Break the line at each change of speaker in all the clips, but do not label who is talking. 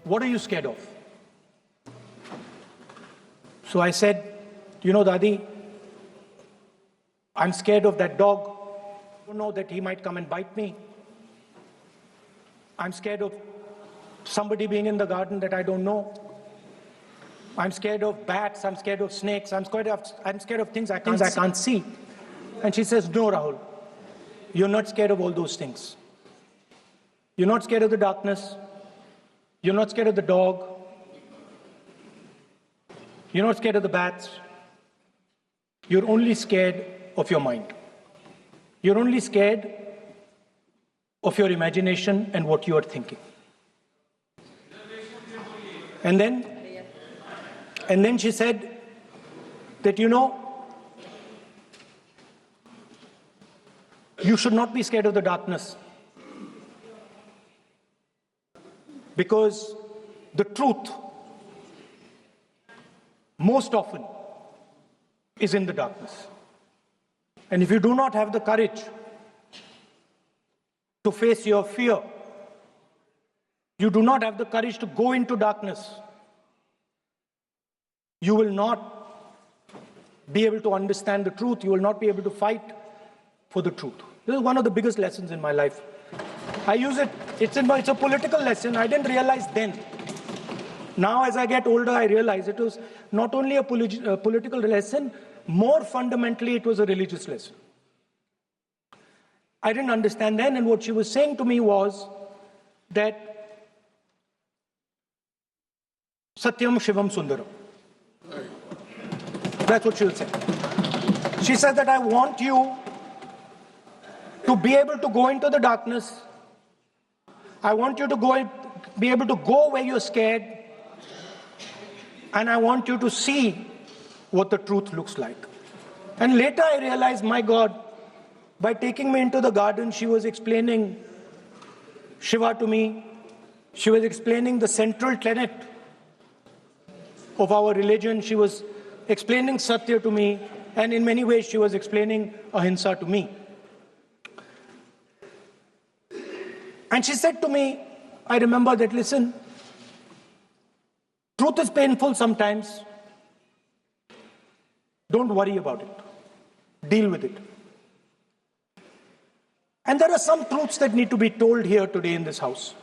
what are you scared of? So I said, you know, Dadi, I'm scared of that dog. I don't know that he might come and bite me. I'm scared of somebody being in the garden that I don't know. I'm scared of bats. I'm scared of snakes. I'm scared of things I can't see. And she says, no, Rahul, you're not scared of all those things. You're not scared of the darkness. You're not scared of the dog. You're not scared of the bats. You're only scared of your mind. You're only scared of your imagination and what you are thinking. And then she said that, you know, you should not be scared of the darkness, because the truth most often is in the darkness. And if you do not have the courage to face your fear, you do not have the courage to go into darkness, you will not be able to understand the truth. You will not be able to fight for the truth. This is one of the biggest lessons in my life. I use it, it's a political lesson. I didn't realize then. Now as I get older, I realize it was not only a political lesson, more fundamentally it was a religious lesson. I didn't understand then, and what she was saying to me was that Satyam Shivam Sundaram. That's what she will say. She said that I want you to be able to go into the darkness. I want you to be able to go where you're scared. And I want you to see what the truth looks like. And later I realized, my God, by taking me into the garden, she was explaining Shiva to me. She was explaining the central tenet of our religion. She was explaining Satya to me. And in many ways, she was explaining Ahimsa to me. And she said to me, I remember that, listen, truth is painful sometimes. Don't worry about it. Deal with it. And there are some truths that need to be told here today in this house.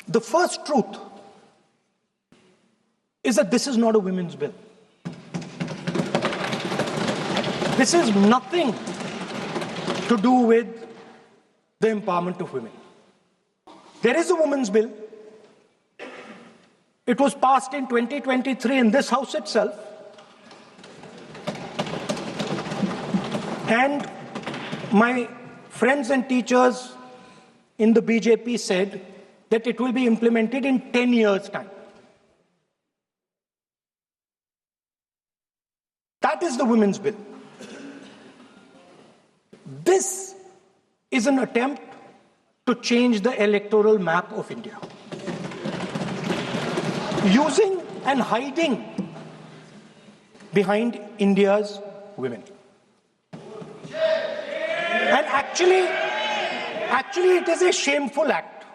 The first truth is that this is not a women's bill. This is nothing to do with the empowerment of women. There is a women's bill. It was passed in 2023 in this house itself. And my friends and teachers in the BJP said that it will be implemented in 10 years' time. That is the women's bill. This is an attempt to change the electoral map of India, using and hiding behind India's women. And actually it is a shameful act,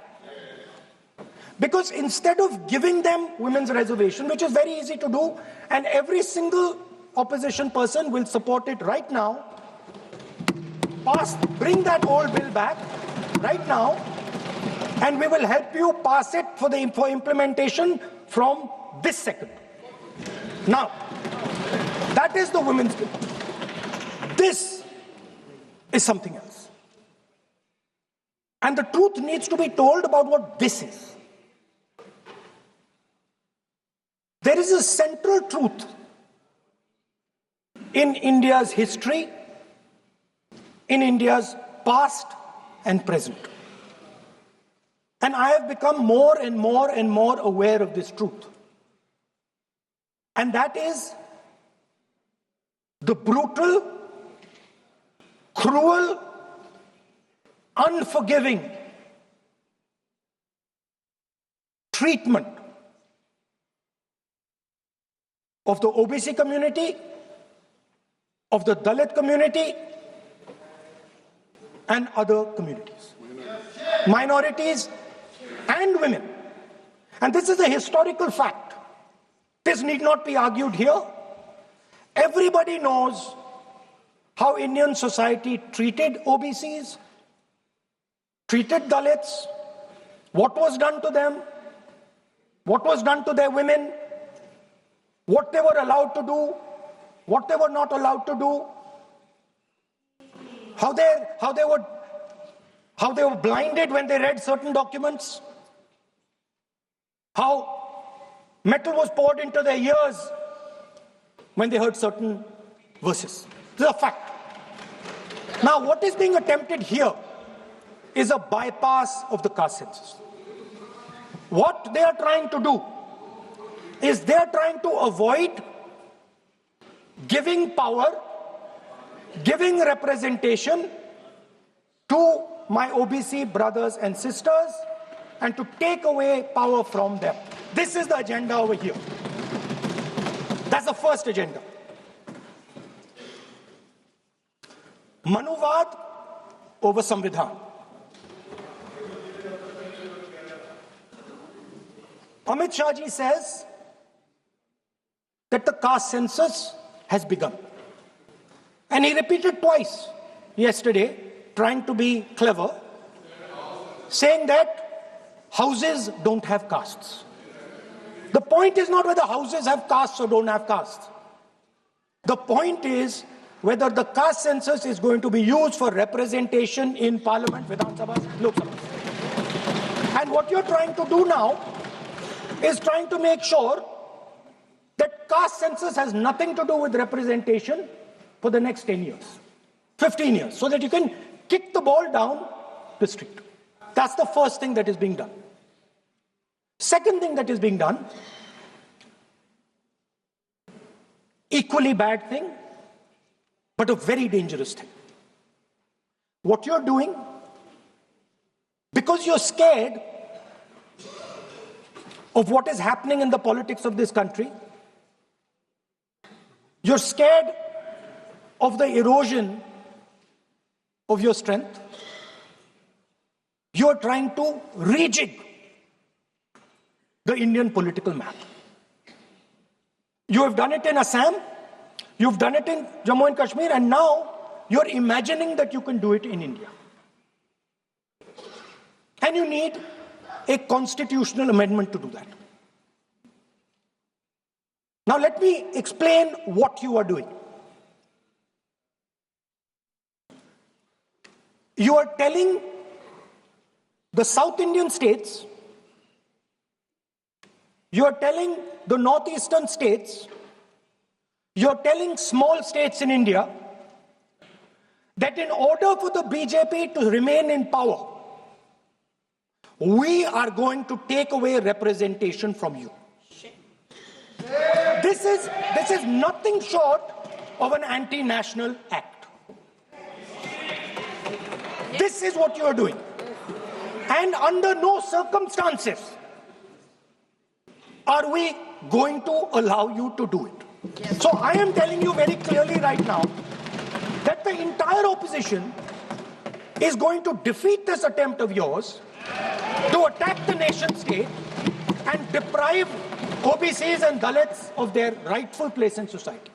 because instead of giving them women's reservation, which is very easy to do, and every single opposition person will support it right now, bring that old bill back right now, and we will help you pass it for implementation from this second. Now, that is the women's bill. This is something else. And the truth needs to be told about what this is. There is a central truth in India's history, in India's past and present. And I have become more and more and more aware of this truth. And that is the brutal, cruel, unforgiving treatment of the OBC community, of the Dalit community, and other communities. minorities, and women. And this is a historical fact. This need not be argued here. Everybody knows how Indian society treated OBCs, treated Dalits, what was done to them, what was done to their women, what they were allowed to do, what they were not allowed to do, how they were blinded when they read certain documents, how metal was poured into their ears when they heard certain verses. This is a fact. Now, what is being attempted here is a bypass of the caste census. What they are trying to do is they are trying to avoid giving power, giving representation to my OBC brothers and sisters and to take away power from them. This is the agenda over here. That's the first agenda. Manuvad over Samvidhan. Amit Shah ji says that the caste census has begun. And he repeated twice yesterday, trying to be clever, saying that houses don't have castes. The point is not whether houses have castes or don't have castes. The point is whether the caste census is going to be used for representation in Parliament, Vidhan Sabha, Lok Sabha. And what you're trying to do now is trying to make sure that caste census has nothing to do with representation for the next 10 years, 15 years, so that you can kick the ball down the street. That's the first thing that is being done. Second thing that is being done, equally bad thing, but a very dangerous thing. What you're doing, because you're scared of what is happening in the politics of this country, you're scared of the erosion of your strength, you're trying to rejig the Indian political map. You have done it in Assam, you've done it in Jammu and Kashmir, and now you're imagining that you can do it in India. And you need a constitutional amendment to do that. Now let me explain what you are doing. You are telling the South Indian states, you are telling the northeastern states, you are telling small states in India that in order for the BJP to remain in power, we are going to take away representation from you. This is nothing short of an anti-national act. This is what you are doing. And under no circumstances are we going to allow you to do it. So I am telling you very clearly right now that the entire opposition is going to defeat this attempt of yours to attack the nation state and deprive OBCs and Dalits of their rightful place in society.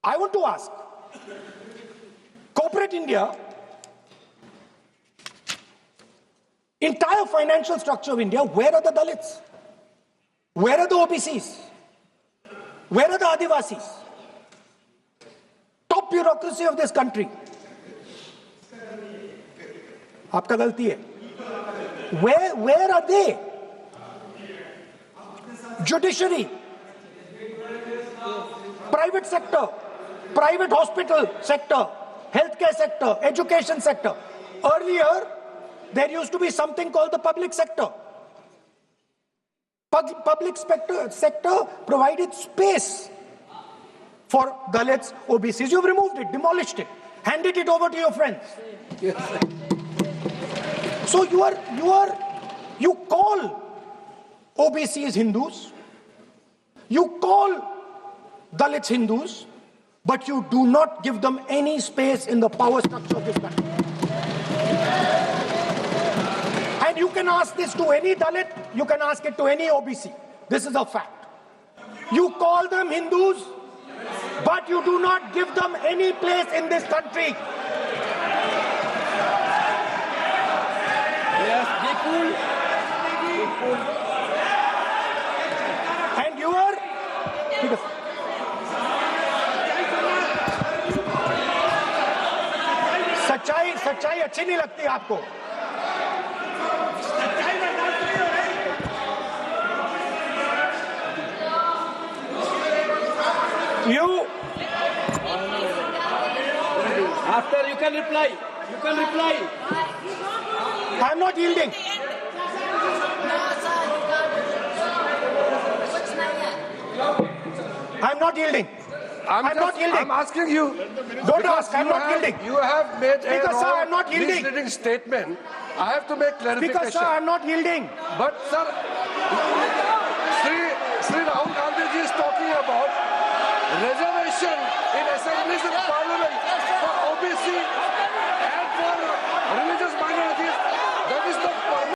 I want to ask, corporate India, entire financial structure of India, where are the Dalits? Where are the OBCs? Where are the Adivasis? Top bureaucracy of this country. Aapka galti hai. Where are they? Judiciary, private sector, private hospital sector, healthcare sector, education sector. Earlier, there used to be something called the public sector. Public sector provided space for Dalits, OBCs. You've removed it, demolished it, handed it over to your friends. So you call OBCs Hindus, you call Dalits Hindus, but you do not give them any space in the power structure of this country. ask this to any Dalit, you can ask it to any OBC. This is a fact. You call them Hindus, but you do not give them any place in this country.
Yes, be cool. Be cool.
And you are... सच्चाई अच्छी नहीं लगती आपको? You...
After you can reply. You can reply.
I'm not yielding. I'm not yielding. I'm not yielding.
I'm asking you.
Don't ask. I'm not yielding.
You have made a
Because, sir,
wrong,
I'm not yielding.
misleading statement. I have to make clarification.
Because, sir, I'm not yielding.
But, sir, Sri Rahul Gandhi ji is talking about reservation in assemblies and